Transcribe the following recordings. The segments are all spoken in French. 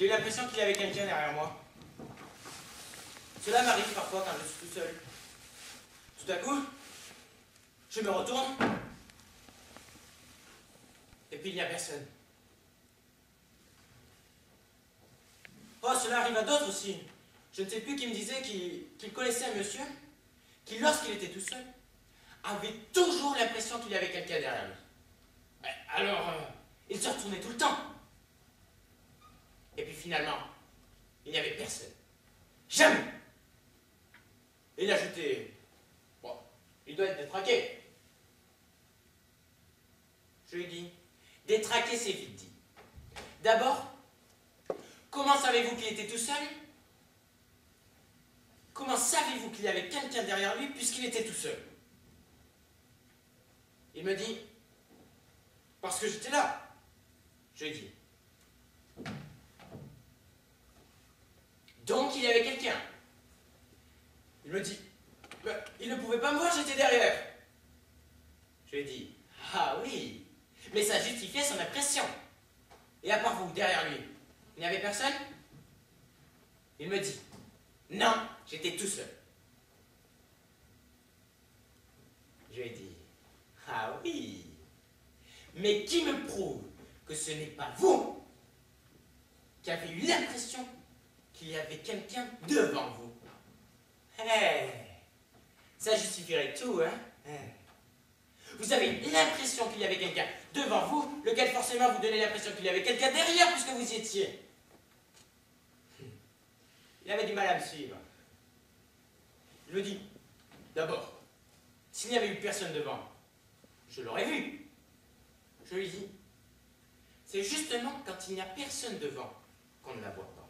J'ai eu l'impression qu'il y avait quelqu'un derrière moi. Cela m'arrive parfois quand je suis tout seul. Tout à coup, je me retourne, et puis il n'y a personne. Oh, cela arrive à d'autres aussi. Je ne sais plus qui me disait qu'il connaissait un monsieur qui, lorsqu'il était tout seul, avait toujours l'impression qu'il y avait quelqu'un derrière lui. Alors, il se retournait tout le temps. Et puis finalement, il n'y avait personne. Jamais. Et il a jeté... Bon, il doit être détraqué. Je lui ai dit, détraqué, c'est vite dit. D'abord, comment savez-vous qu'il était tout seul? Comment savez-vous qu'il y avait quelqu'un derrière lui puisqu'il était tout seul? Il me dit, parce que j'étais là. Je lui ai dit. Donc il y avait quelqu'un. Il me dit, il ne pouvait pas me voir, j'étais derrière. Je lui ai dit, ah oui, mais ça justifiait son impression. Et à part vous, derrière lui, il n'y avait personne? Il me dit, non, j'étais tout seul. Je lui ai dit, ah oui, mais qui me prouve que ce n'est pas vous qui avez eu l'impression qu'il y avait quelqu'un devant vous? Ça justifierait tout, hein? Vous avez l'impression qu'il y avait quelqu'un devant vous, lequel forcément vous donnait l'impression qu'il y avait quelqu'un derrière puisque vous y étiez. Il avait du mal à me suivre. Il me dit, d'abord, s'il n'y avait eu personne devant, je l'aurais vu. Je lui dis, c'est justement quand il n'y a personne devant qu'on ne la voit pas.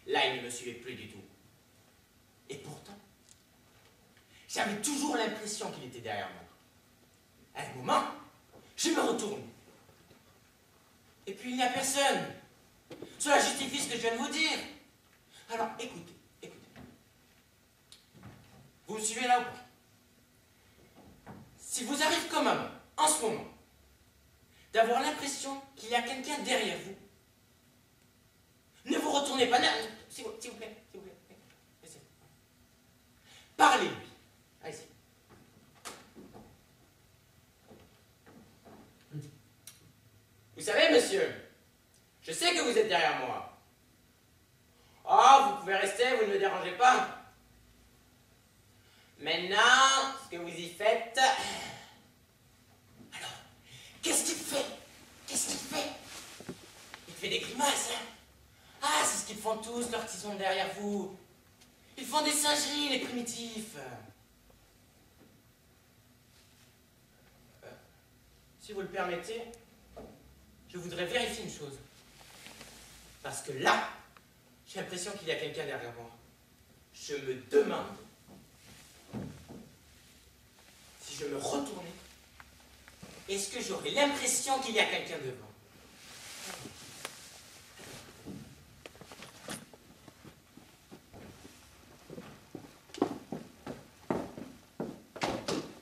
Là, il ne me suivait plus du tout. Et pourtant, j'avais toujours l'impression qu'il était derrière moi. À un moment, je me retourne. Et puis il n'y a personne. Cela justifie ce que je viens de vous dire. Alors, écoutez. Vous me suivez là ou pas? Si vous arrive comme à moi, en ce moment, d'avoir l'impression qu'il y a quelqu'un derrière vous, ne vous retournez pas. S'il vous plaît. Parlez-lui. Allez-y. Vous savez, monsieur, je sais que vous êtes derrière moi. Oh, vous pouvez rester, vous ne me dérangez pas. Maintenant, ce que vous y faites... Alors, qu'est-ce qu'il fait? Il fait des grimaces, hein? Ah, c'est ce qu'ils font tous lorsqu'ils sont derrière vous. Ils font des singeries, les primitifs. Si vous le permettez, je voudrais vérifier une chose. Parce que là, j'ai l'impression qu'il y a quelqu'un derrière moi. Je me demande si je me retournais, est-ce que j'aurais l'impression qu'il y a quelqu'un devant?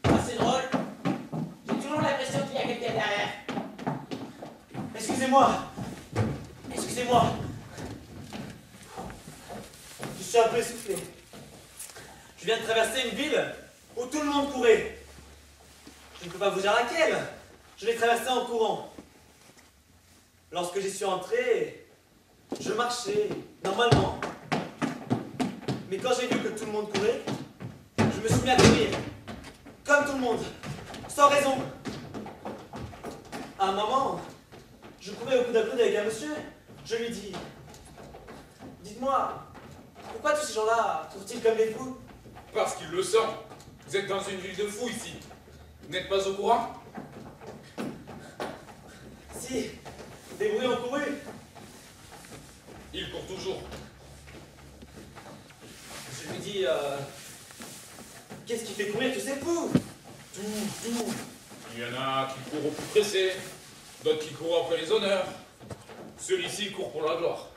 Ah, c'est drôle. J'ai toujours l'impression qu'il y a quelqu'un derrière. Excusez-moi. Je suis un peu essoufflé. Je viens de traverser une ville où tout le monde courait. Je ne peux pas vous dire laquelle. Je l'ai traversée en courant. Lorsque j'y suis entré, je marchais normalement. Mais quand j'ai vu que tout le monde courait, je me suis mis à courir. Comme tout le monde. Sans raison. À un moment, je courais au coude à coude avec un monsieur. Je lui dis, dites-moi, pourquoi tous ces gens-là trouvent-ils comme des fous? Parce qu'ils le sont. Vous êtes dans une ville de fous ici. Vous n'êtes pas au courant? Si, des bruits ont couru. Ils courent toujours. Je lui dis, qu'est-ce qui fait courir tous ces fous? Tout. Il y en a qui courent au plus pressé, d'autres qui courent après les honneurs. Celui-ci court pour la gloire.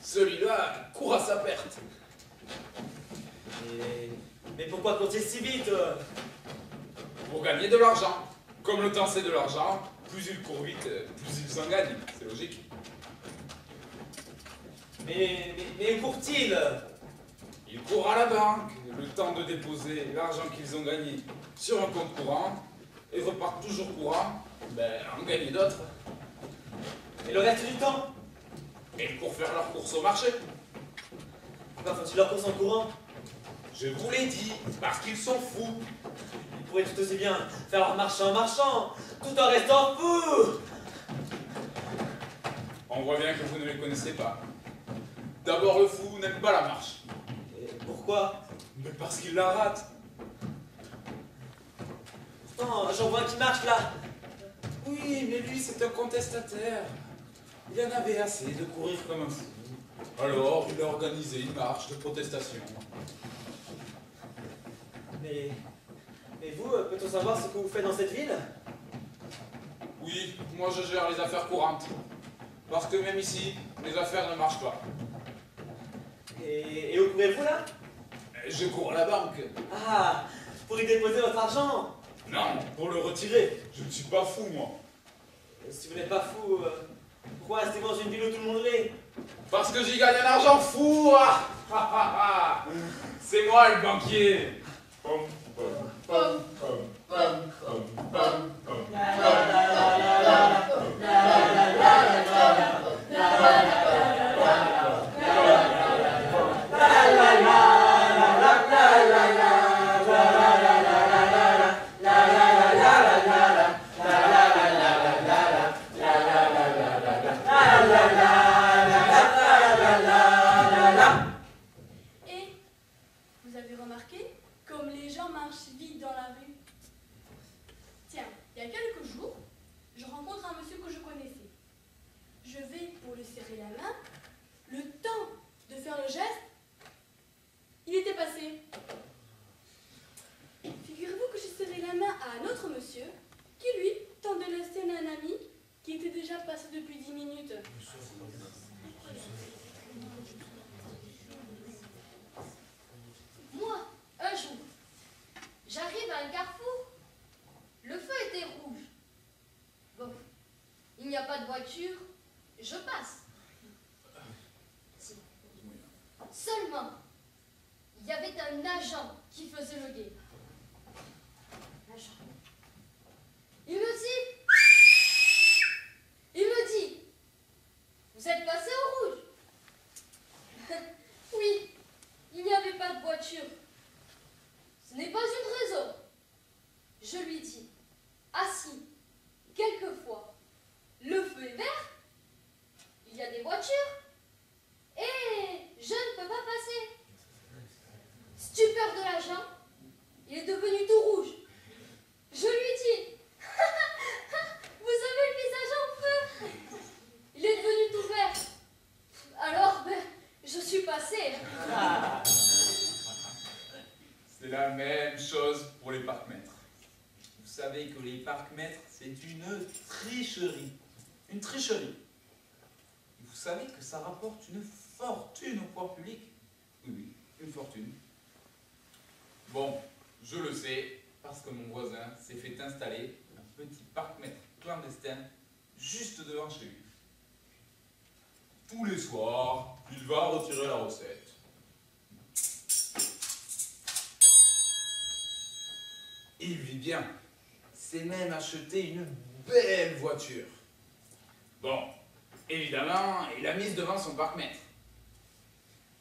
Celui-là court à sa perte. Mais pourquoi court-il si vite? Pour gagner de l'argent. Comme le temps c'est de l'argent, plus ils courent vite, plus ils en gagnent. C'est logique. Mais où court-il? Ils courent à la banque, le temps de déposer l'argent qu'ils ont gagné sur un compte courant, et repartent toujours courant, en gagner d'autres. Et le reste du temps? Et ils courent faire leurs courses au marché. Pourquoi font-ils leur course en courant? Je vous l'ai dit, parce qu'ils sont fous. Ils pourraient tout aussi bien faire leur marché en marchant, tout en restant fous. On voit bien que vous ne les connaissez pas. D'abord, le fou n'aime pas la marche. Et pourquoi? Mais parce qu'il la rate. Pourtant, j'en vois un qui marche là. Oui, mais lui, c'est un contestataire. Il en avait assez de courir comme un fou. Alors, il a organisé une marche de protestation. Mais vous, peut-on savoir ce que vous faites dans cette ville? Oui, moi je gère les affaires courantes. Parce que même ici, les affaires ne marchent pas. Et où courez-vous là? Je cours à la banque. Ah, pour y déposer votre argent. Non, pour le retirer. Je ne suis pas fou, moi. Si vous n'êtes pas fou, pourquoi restez-vous dans une ville où tout le monde l'est? Parce que j'y gagne un argent fou. C'est moi le banquier. Pom, pom, pom, pom, pom, pom, pom, pom. Et vous avez remarqué comme les gens marchent vite dans la rue? Tiens, il y a quelques jours, je rencontre un monsieur que je connaissais. Je vais pour lui serrer la main. Le temps de faire le geste, il était passé. Figurez-vous que j'ai serré la main à un autre monsieur qui, lui, tendait le laisser à un ami qui était déjà passé depuis 10 minutes. Moi, un jour, j'arrive à un carrefour. Le feu était rouge. Bon, il n'y a pas de voiture, je passe. Seulement, il y avait un agent qui faisait le guet. L'agent. Il me dit, vous êtes passé au rouge. Oui, il n'y avait pas de voiture. Ce n'est pas une raison. Je lui dis, ah si, quelquefois, le feu est vert, il y a des voitures, et je ne peux pas passer. Stupeur de l'agent, il est devenu tout rouge. Je lui dis, vous avez le visage en feu. Il est devenu tout vert. Alors, je suis passée. C'est la même chose pour les parcs-mètres. Vous savez que les parcs-mètres, c'est une tricherie. Une tricherie. Vous savez que ça rapporte une fortune au pouvoir public? Oui, oui, une fortune. Bon, je le sais, parce que mon voisin s'est fait installer un petit parc-mètre clandestin juste devant chez lui. Tous les soirs, il va retirer la recette. Il vit bien. C'est même acheté une belle voiture. Bon, évidemment, il a mise devant son parc-mètre.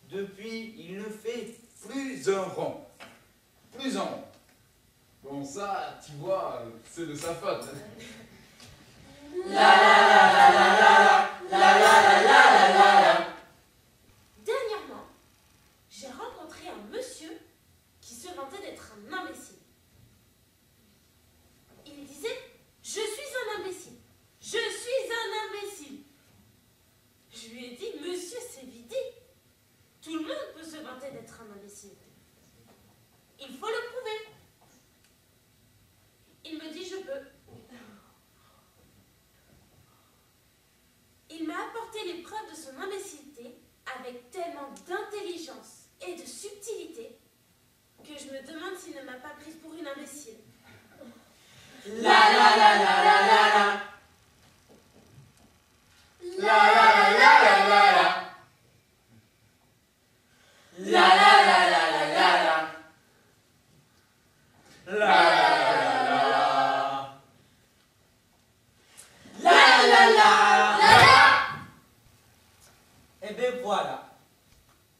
Depuis, il ne fait plus un rond. Plus un rond. Bon, ça, tu vois, c'est de sa faute. Dernièrement, j'ai rencontré un monsieur qui se vantait d'être un imbécile. Il disait, je suis un imbécile. Je suis un imbécile. Je lui ai dit, monsieur, c'est vidé. Tout le monde peut se vanter d'être un imbécile. Il faut le prouver. Il me dit, je peux. Il m'a apporté les preuves de son imbécilité avec tellement d'intelligence et de subtilité que je me demande s'il ne m'a pas prise pour une imbécile.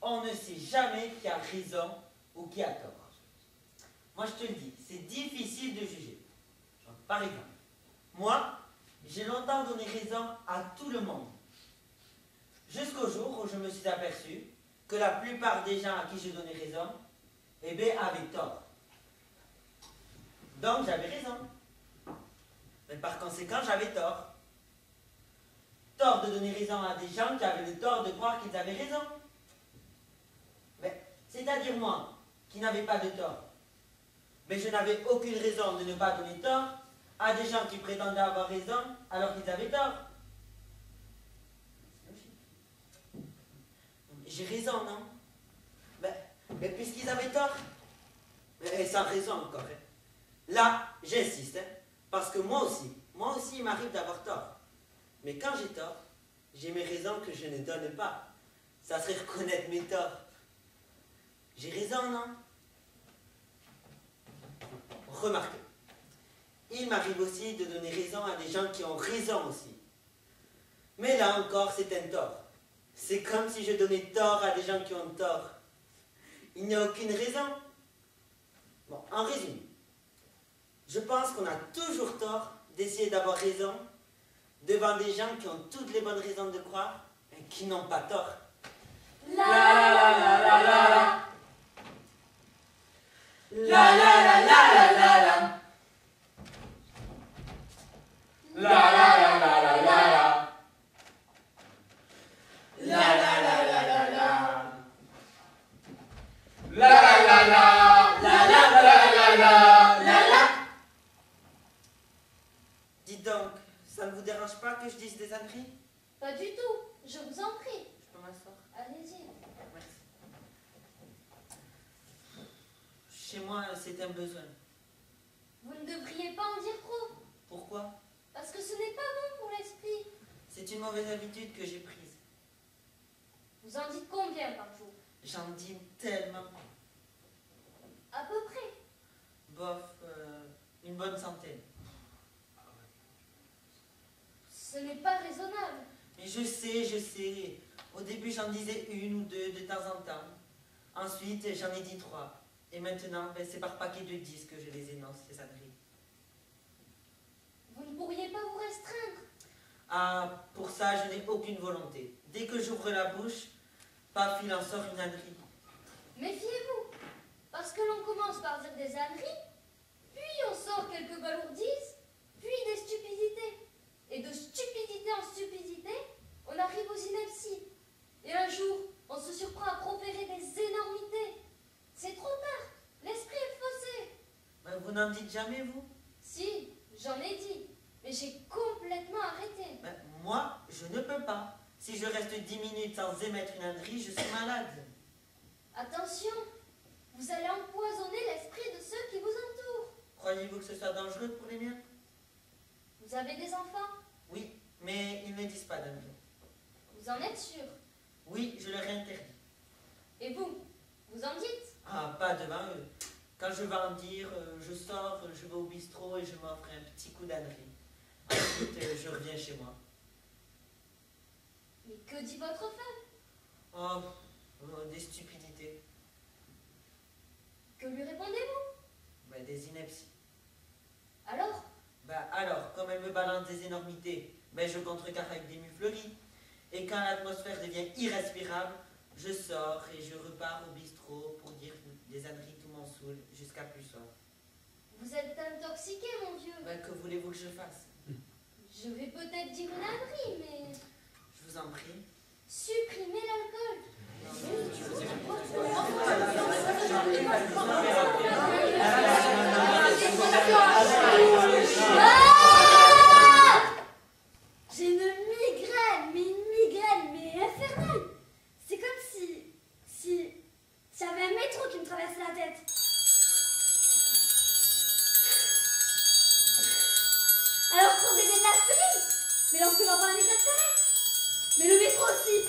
on ne sait jamais qui a raison ou qui a tort. Moi, je te le dis, c'est difficile de juger. Par exemple, moi, j'ai longtemps donné raison à tout le monde. Jusqu'au jour où je me suis aperçu que la plupart des gens à qui je donnais raison, eh bien, avaient tort. Donc, j'avais raison. Mais par conséquent, j'avais tort. Tort de donner raison à des gens qui avaient le tort de croire qu'ils avaient raison. Mais, c'est-à-dire moi, qui n'avais pas de tort. Mais je n'avais aucune raison de ne pas donner tort à des gens qui prétendaient avoir raison alors qu'ils avaient tort. J'ai raison, non? Mais puisqu'ils avaient tort, mais sans raison encore. Hein. Là, j'insiste, hein, parce que moi aussi, il m'arrive d'avoir tort. Mais quand j'ai tort, j'ai mes raisons que je ne donne pas. Ça serait reconnaître mes torts. J'ai raison, non? Remarquez, il m'arrive aussi de donner raison à des gens qui ont raison aussi. Mais là encore, c'est un tort. C'est comme si je donnais tort à des gens qui ont tort. Il n'y a aucune raison. Bon, en résumé, je pense qu'on a toujours tort d'essayer d'avoir raison devant des gens qui ont toutes les bonnes raisons de croire et qui n'ont pas tort. La la la la la la. La la la la la la la. La la la la la la. La la la la la la. La la la la. La la la la la la la. Dites donc, ça ne vous dérange pas que je dise des âneries? Pas du tout, je vous en prie. Je peux m'asseoir? Allez-y. Merci. Chez moi, c'est un besoin. Vous ne devriez pas en dire trop, Pourquoi? parce que ce n'est pas bon pour l'esprit. C'est une mauvaise habitude que j'ai prise. Vous en dites combien par jour? J'en dîne tellement. À peu près. Bof, une bonne centaine. Ce n'est pas raisonnable. Mais je sais. Au début, j'en disais une ou deux de temps en temps. Ensuite, j'en ai dit 3. Et maintenant, c'est par paquet de 10 que je les énonce, ces âneries. Vous ne pourriez pas vous restreindre. Ah, pour ça, je n'ai aucune volonté. Dès que j'ouvre la bouche, paf, il en sort une ânerie. Méfiez-vous, parce que l'on commence par dire des âneries, puis on sort quelques balourdises, puis des stupidités. Et de stupidité en stupidité, on arrive aux inepties. Et un jour, on se surprend à proférer des énormités. C'est trop tard, l'esprit est faussé. Vous n'en dites jamais, vous? Si, j'en ai dit, mais j'ai complètement arrêté. Moi, je ne peux pas. Si je reste 10 minutes sans émettre une ânerie, je suis malade. Attention, vous allez empoisonner l'esprit de ceux qui vous entourent. Croyez-vous que ce soit dangereux pour les miens? Vous avez des enfants? Oui, mais ils ne disent pas d'ânerie. Vous en êtes sûr? Oui, je leur ai interdit. Et vous, vous en dites? Ah, pas devant eux. Quand je vais en dire, je sors, je vais au bistrot et je m'offre un petit coup d'ânerie. Ensuite, je reviens chez moi. Mais que dit votre femme? Oh, des stupidités. Que lui répondez-vous? Des inepties. Alors? Alors, comme elle me balance des énormités, je contrecarre avec des mufleries. Et quand l'atmosphère devient irrespirable, je sors et je repars au bistrot pour dire des âneries tout m'en saoule jusqu'à plus soif. Vous êtes intoxiqué, mon vieux. Que voulez-vous que je fasse? Je vais peut-être dire une ânerie, mais... Je vous en prie. Supprimez l'alcool. J'ai une migraine, mais infernale. C'est comme si j'avais un métro qui me traversait la tête. Alors je prendrais de l'aspirine, mais lorsque j'en prends un exaspéré. Mais le métro aussi.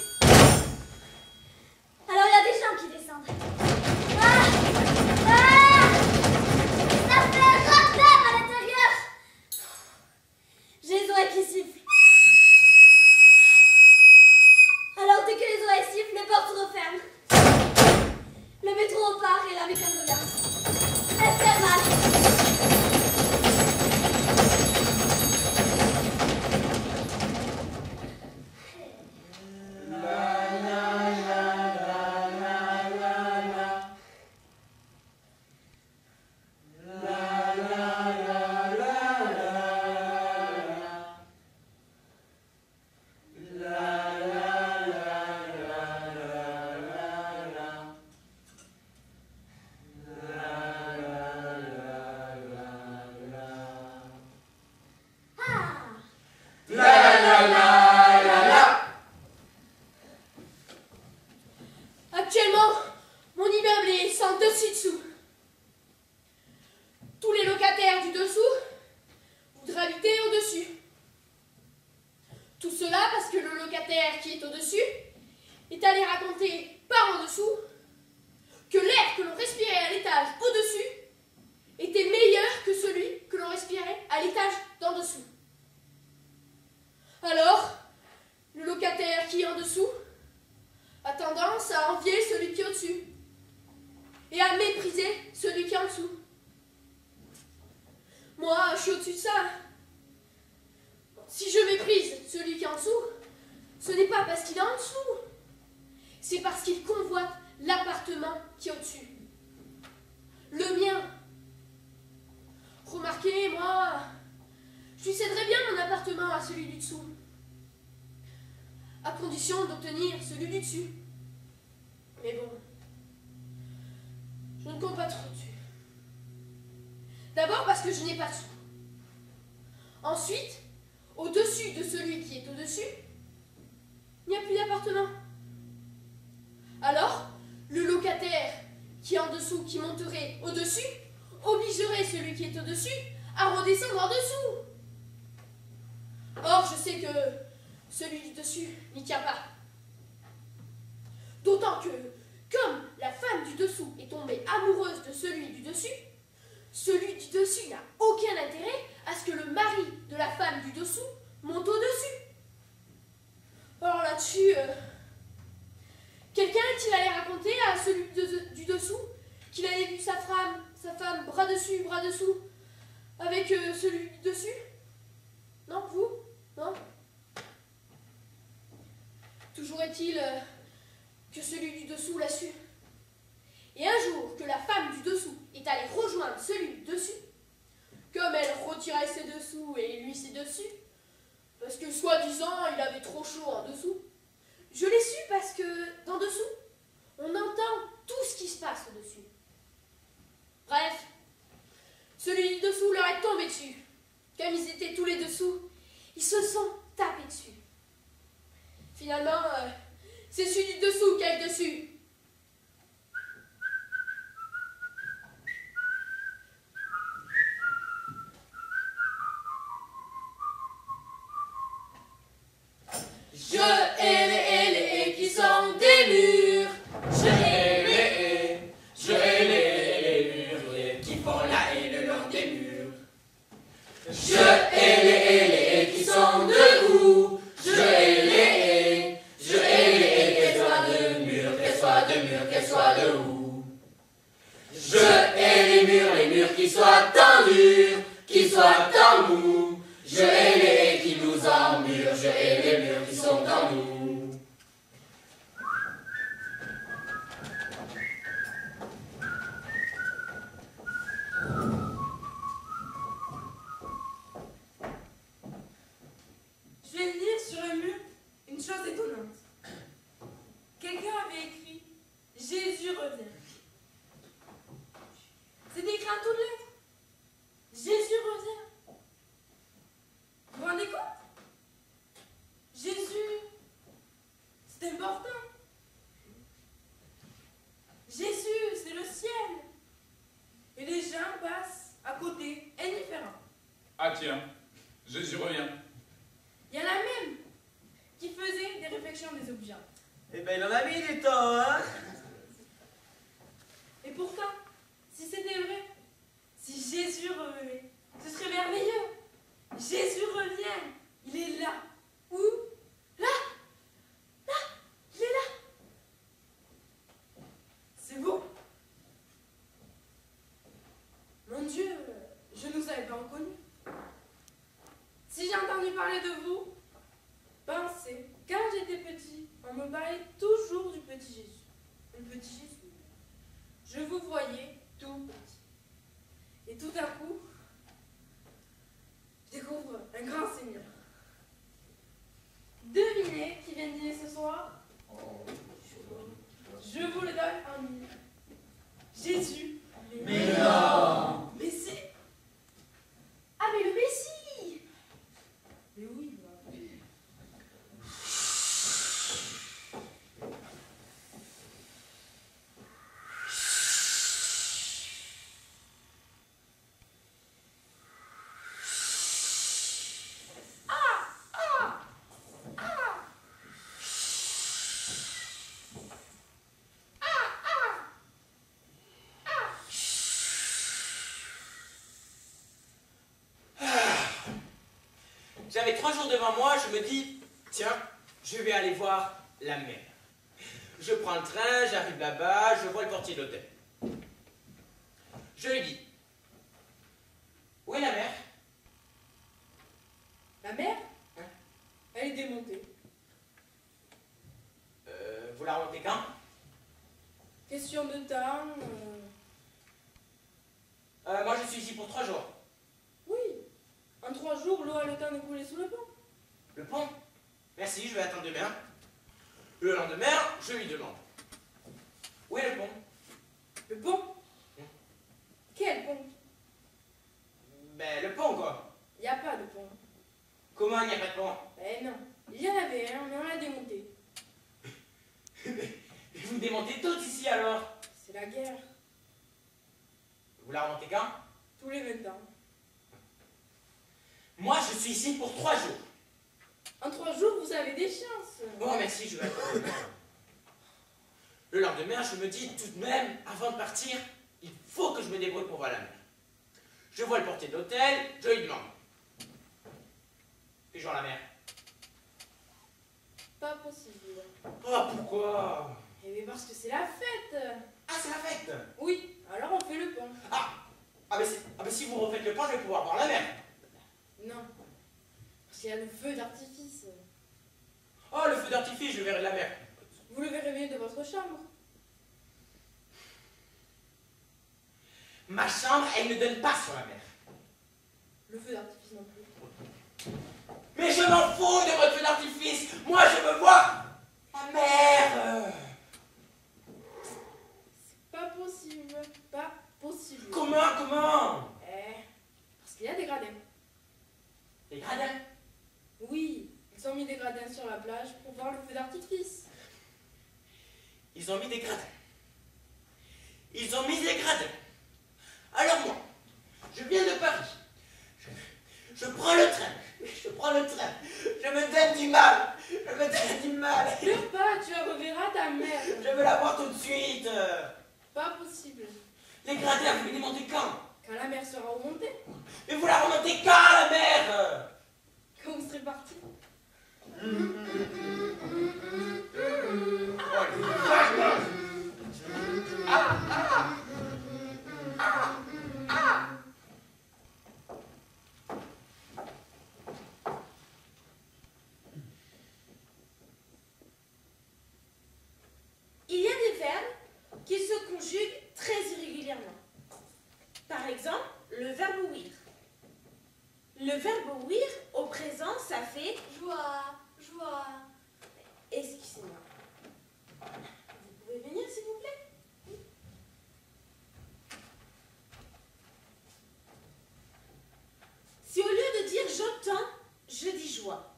sans dessus-dessous. Tous les locataires du dessous voudraient habiter au-dessus. Tout cela parce que le locataire qui est au-dessus est allé raconter par en dessous que l'air que l'on respirait à l'étage au-dessus était meilleur que celui que l'on respirait à l'étage d'en dessous. Alors, le locataire qui est en dessous a tendance à envier celui qui est au-dessus et à mépriser celui qui est en dessous. Moi, je suis au-dessus de ça. Si je méprise celui qui est en dessous, ce n'est pas parce qu'il est en dessous, c'est parce qu'il convoite l'appartement qui est au-dessus. Le mien. Remarquez, moi, je lui céderais bien mon appartement à celui du dessous, à condition d'obtenir celui du dessus. Mais bon, je ne compte pas trop dessus. D'abord parce que je n'ai pas de sous. Ensuite, au-dessus de celui qui est au-dessus, il n'y a plus d'appartement. Alors, le locataire qui est en dessous, qui monterait au-dessus, obligerait celui qui est au-dessus à redescendre en dessous. Or, je sais que celui du dessus n'y tient pas. D'autant que, comme la femme du dessous est tombée amoureuse de celui du dessus n'a aucun intérêt à ce que le mari de la femme du dessous monte au-dessus. Alors là-dessus, quelqu'un est-il allé raconter à celui du dessous qu'il avait vu sa femme bras dessus, bras dessous, avec celui du dessus? Non, vous? Non? Toujours est-il que celui du dessous l'a su. Et un jour que la femme du dessous est allée rejoindre celui du dessus, comme elle retirait ses dessous et lui ses dessus, parce que soi-disant il avait trop chaud en dessous, je l'ai su parce que d'en dessous, on entend tout ce qui se passe au-dessus. Bref, celui du dessous leur est tombé dessus. Comme ils étaient tous les dessous, ils se sont tapés dessus. Finalement, c'est celui du dessous qui a le dessus. Je hais les qui sont des murs. Je hais les murs qui font la haie le long des murs. Je hais les qui sont debout. Je hais les qu'elles soient de murs, qu'elles soient de murs, qu'elles soient debout. Je hais les murs qui soient tendus, qui soient en mou. Je hais les qui nous emmurent, je hais les murs qui sont en nous. Je vais lire sur le mur une chose étonnante. Quelqu'un avait écrit « Jésus revient ». C'est écrit en toutes lettres. Jésus revient. Vous vous rendez compte? Jésus, c'est important. Jésus, c'est le ciel. Et les gens passent à côté, indifférents. Ah tiens, Jésus revient. Il y en a même qui faisaient des réflexions désobligeantes. Eh ben, il en a mis du temps, hein? Et pourtant, si c'était vrai, si Jésus revenait, ce serait merveilleux. Jésus revient. Il est là. Où? Là. Là. Il est là. C'est beau. Mon Dieu, je ne vous avais pas reconnu. Si j'ai entendu parler de vous, pensez, quand j'étais petit, on me parlait toujours du petit Jésus. Le petit Jésus. Je vous voyais tout petit. Et tout à coup, je découvre un grand Seigneur. J'avais 3 jours devant moi, je me dis, tiens, je vais aller voir la mer. Je prends le train, j'arrive là-bas, je vois le portier de l'hôtel. Je lui dis, où est la mer? La mer, Hein? elle est démontée. Vous la remontez quand? Question de temps. Moi je suis ici pour 3 jours. Oui. En 3 jours, l'eau a le temps de couler sous le pont. Le pont? Merci, je vais attendre demain. Le lendemain, je lui demande, où est le pont? Le pont? Quel pont? Ben le pont quoi. Il n'y a pas de pont. Comment il n'y a pas de pont? Eh non. Il y en avait un, mais on l'a démonté. Vous démontez tout ici alors. C'est la guerre. Vous la remontez quand? Tous les 20 ans. Moi je suis ici pour 3 jours. En 3 jours, vous avez des chances. Bon merci, je vais attendre demain. Le lendemain, je me dis tout de même, avant de partir, il faut que je me débrouille pour voir la mer. Je vois le portier de l'hôtel, je lui demande. Puis-je voir la mer? Pas possible. Oh pourquoi? Eh bien parce que c'est la fête. Ah c'est la fête. Oui, alors on fait le pont. Mais si vous refaites le pont, je vais pouvoir voir la mer. Non. Parce qu'il y a le feu d'artifice. Oh le feu d'artifice, je verrai la mer. Vous le verrez mieux de votre chambre. Ma chambre, elle ne donne pas sur la mer. Le feu d'artifice non plus. Mais je m'en fous de votre feu d'artifice. Moi je veux voir la mer. Pas possible. Pas possible. Comment? Parce qu'il y a des gradins. Les gradins? Oui, ils ont mis des gradins sur la plage pour voir le feu d'artifice. Ils ont mis des gradins. Ils ont mis des gradins. Alors moi, je viens de Paris. Je prends le train. Je me donne du mal. Pleure pas, tu reverras ta mère. Je veux la voir tout de suite. Pas possible. Les gradins, vous les démontez quand? Quand la mer sera remontée, Mais vous la remontez quand, la mer? quand vous serez parti. Il y a des verbes qui se conjuguent très irrégulièrement. Par exemple, le verbe ouïr. Le verbe ouïr, au présent, ça fait Joie. excusez-moi. Vous pouvez venir, s'il vous plaît? Si au lieu de dire j'entends, je dis joie,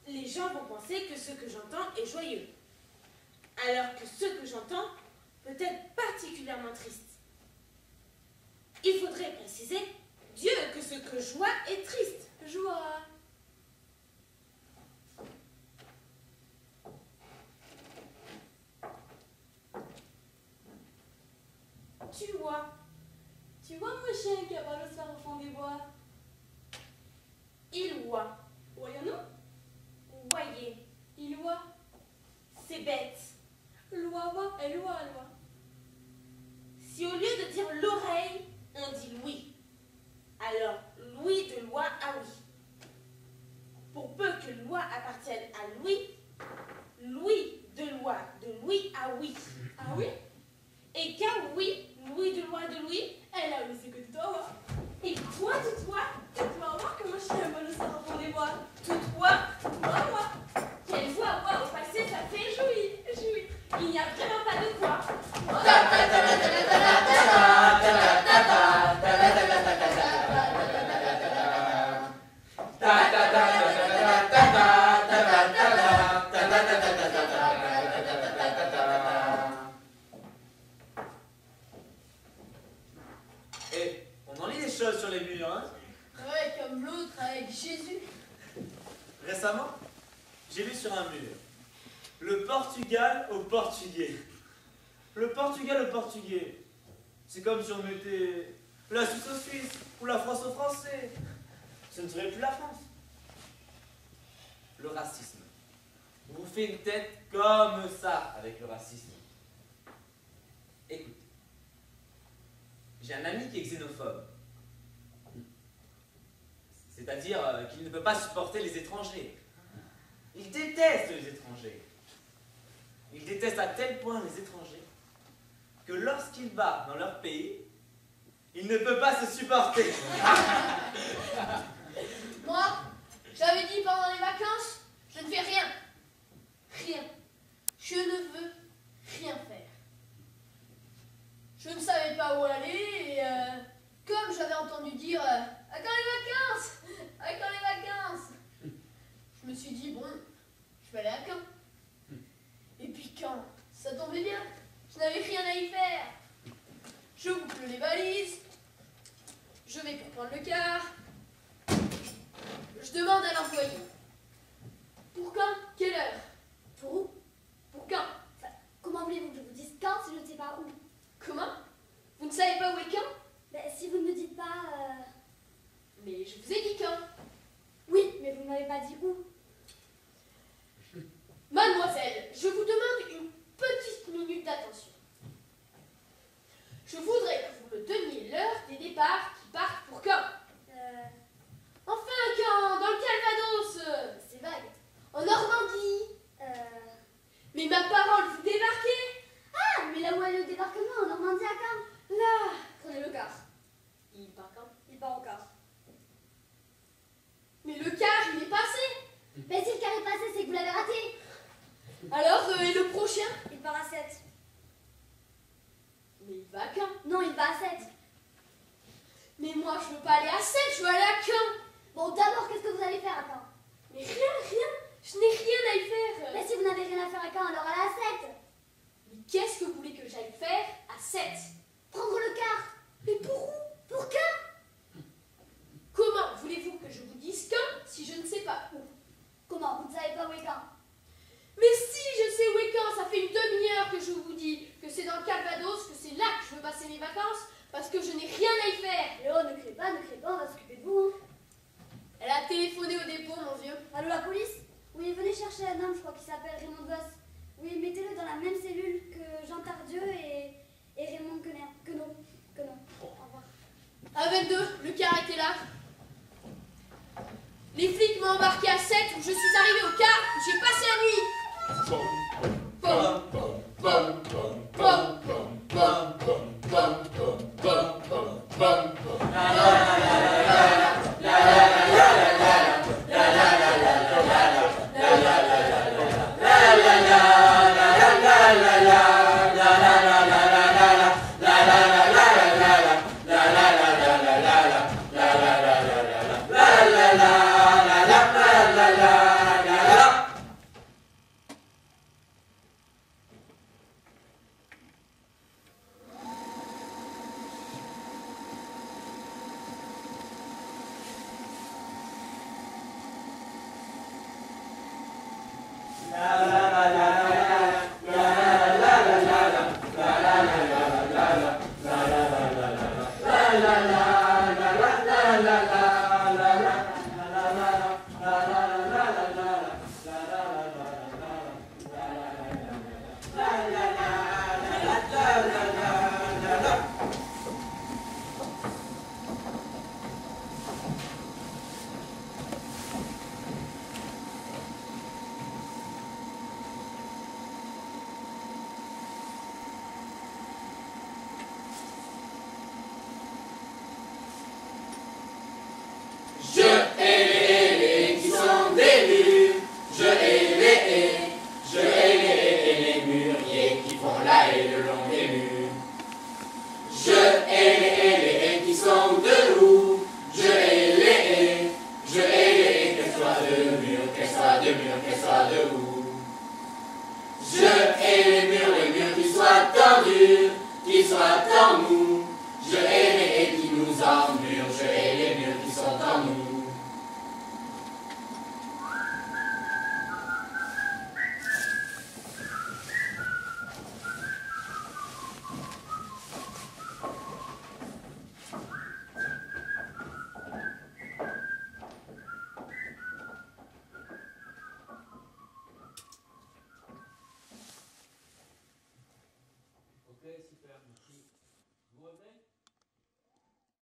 les gens vont penser que ce que j'entends est joyeux, alors que ce que j'entends peut être particulièrement triste. Il faudrait préciser, Dieu, que ce que je vois est triste. Joie. Tu vois. Tu vois mon chien qui avale le soir au fond des bois? Il voit. Voyons-nous? Voyez. Il voit. C'est bête. Loi, elle voit. Si au lieu de dire l'oreille, on dit l'ouïe, alors l'ouïe de loi à oui. Pour peu que loi appartienne à l'ouïe, l'ouïe de loi de l'ouïe à oui. Ah oui? Et qu'à oui, l'ouïe de loi de l'ouïe, Elle a aussi que tu dois voir. et toi de toi, Tu dois voir que mon chien avale le soir au fond des bois. tout toi, Moi. quelle voix au passé ça fait jouir. Jouis. Il n'y a vraiment pas de quoi. Et on en lit des choses sur les murs, hein? Ouais, comme l'autre avec Jésus. Récemment, j'ai lu sur un mur le Portugal au portugais. Le Portugal au portugais. C'est comme si on mettait la Suisse au Suisse ou la France au Français. Ce ne serait plus la France. le racisme. On vous fait une tête comme ça avec le racisme. Écoute, j'ai un ami qui est xénophobe. C'est-à-dire qu'il ne peut pas supporter les étrangers. Il déteste les étrangers. Il déteste à tel point les étrangers que lorsqu'il va dans leur pays, il ne peut pas se supporter. Moi, j'avais dit pendant les vacances, je ne fais rien. Rien. Je ne veux rien faire. Je ne savais pas où aller et comme j'avais entendu dire à quand les vacances? À quand les vacances? Je me suis dit bon, je vais aller à Caen. Et puis Caen, ça tombait bien. Je n'avais rien à y faire. Je boucle les valises. Je vais pour prendre le car. Je demande à l'employé. Pour quand? Quelle heure? Pour où? Pour quand? Enfin, comment voulez-vous que je vous dise quand si je ne sais pas où? Comment? Vous ne savez pas où est Caen? Ben, si vous ne me dites pas... Mais je vous ai dit Caen. Oui, mais vous ne m'avez pas dit où. Mademoiselle, je vous demande une petite minute d'attention. Je voudrais que vous me donniez l'heure des départs qui partent pour Caen. Enfin, Caen, dans le Calvados. C'est vague. En Normandie. Mais ma parole, vous débarquez. Ah, mais là où est le débarquement, en Normandie à Caen? Là, prenez le car. Il part quand? Il part au car. Mais le car, il est passé. Mais si le car est passé, c'est que vous l'avez raté. Alors, et le prochain? Il part à 7. Mais il va à Caen. Non, il va à 7. Mais moi, je veux pas aller à 7, je veux aller à Caen. Bon, d'abord, qu'est-ce que vous allez faire à Caen? Mais rien. Je n'ai rien à y faire. Mais si vous n'avez rien à faire à Caen, alors allez à 7. Mais qu'est-ce que vous voulez que j'aille faire à 7? Prendre le car. Mais pour où? Pour Caen? Comment voulez-vous que je vous dise Caen si je ne sais pas où? Comment? Vous ne savez pas où est Caen? Mais si, je sais où est Caen, ça fait une demi-heure que je vous dis que c'est dans le Calvados, que c'est là que je veux passer mes vacances, parce que je n'ai rien à y faire. Et oh, ne criez pas, on va s'occuper de vous. Hein. Elle a téléphoné au dépôt, mon vieux. Allô, la police? Oui, venez chercher un homme, je crois qu'il s'appelle Raymond Gosse. Oui, mettez-le dans la même cellule que Jean Tardieu et Raymond Queneau. Au revoir. À 22, le car était là. Les flics m'ont embarqué à 7, où je suis arrivé au car, où j'ai passé la nuit. plaît, super, merci.